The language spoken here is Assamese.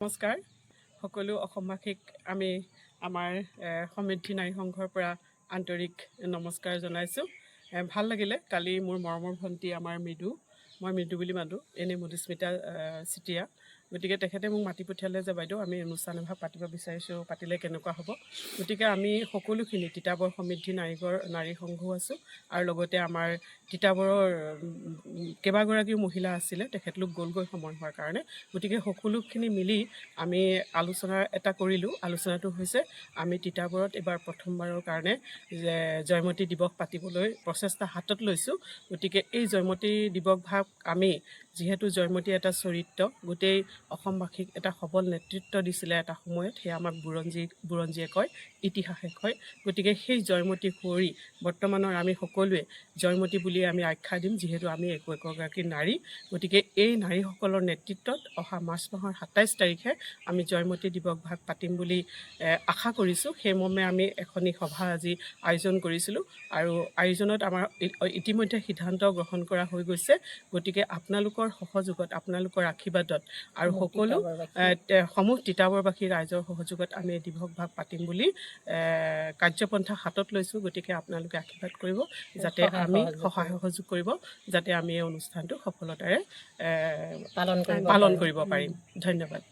নমস্কাৰ সকলো অসমবাসীক আমি আমাৰ সমৃদ্ধি নাৰী সংঘৰ পৰা আন্তৰিক নমস্কাৰ জনাইছোঁ। ভাল লাগিলে কালি মোৰ মৰমৰ ভণ্টি আমাৰ মই মৃদু বুলি মাতো, এনেই মধুস্মিতা চিতিয়া। গতিকে তেখেতে মোক মাতি পঠিয়ালে যে বাইদেউ আমি অনুষ্ঠান এভাগ পাতিব বিচাৰিছোঁ, পাতিলে কেনেকুৱা হ'ব। গতিকে আমি সকলোখিনি তিতাবৰ সমৃদ্ধি নাৰী সংঘও আছোঁ আৰু লগতে আমাৰ তিতাবৰৰ কেইবাগৰাকীও মহিলা আছিলে, তেখেতলোক গ'লগৈ সময় হোৱাৰ কাৰণে। গতিকে সকলোখিনি মিলি আমি আলোচনা এটা কৰিলোঁ। আলোচনাটো হৈছে আমি তিতাবৰত এইবাৰ প্ৰথমবাৰৰ কাৰণে জয়মতী দিৱস পাতিবলৈ প্ৰচেষ্টা হাতত লৈছোঁ। গতিকে এই জয়মতী দিৱস ভাগ আমি যিহেতু জয়মতী এটা চৰিত্ৰ, গোটেই অসমবাসীক এটা সবল নেতৃত্ব দিছিলে এটা সময়ত, সেয়া আমাক বুৰঞ্জীয়ে কয়, ইতিহাসে কয়। গতিকে সেই জয়মতী কুঁৱৰী বৰ্তমানৰ আমি সকলোৱে জয়মতী বুলি আমি আখ্যা দিম, যিহেতু আমি একোগৰাকী নাৰী। গতিকে এই নাৰীসকলৰ নেতৃত্বত অহা মাৰ্চ মাহৰ 27 তাৰিখে আমি জয়মতী দিৱস ভাগ পাতিম বুলি আশা কৰিছোঁ। সেইমৰ্মে আমি এখনি সভা আজি আয়োজন কৰিছিলোঁ আৰু আয়োজনত আমাৰ ইতিমধ্যে সিদ্ধান্ত গ্ৰহণ কৰা হৈ গৈছে। গতিকে আপোনালোকৰ সহযোগত, আপোনালোকৰ আশীৰ্বাদত আৰু সকলো সমূহ তিতাবৰবাসী ৰাইজৰ সহযোগত আমি এই দিৱস ভাগ পাতিম বুলি কাৰ্যপন্থা হাতত লৈছোঁ। গতিকে আপোনালোকে আশীৰ্বাদ কৰিব, যাতে আমি সহায় সহযোগ কৰিব, যাতে আমি এই অনুষ্ঠানটো সফলতাৰে পালন কৰিব পাৰিম। ধন্যবাদ।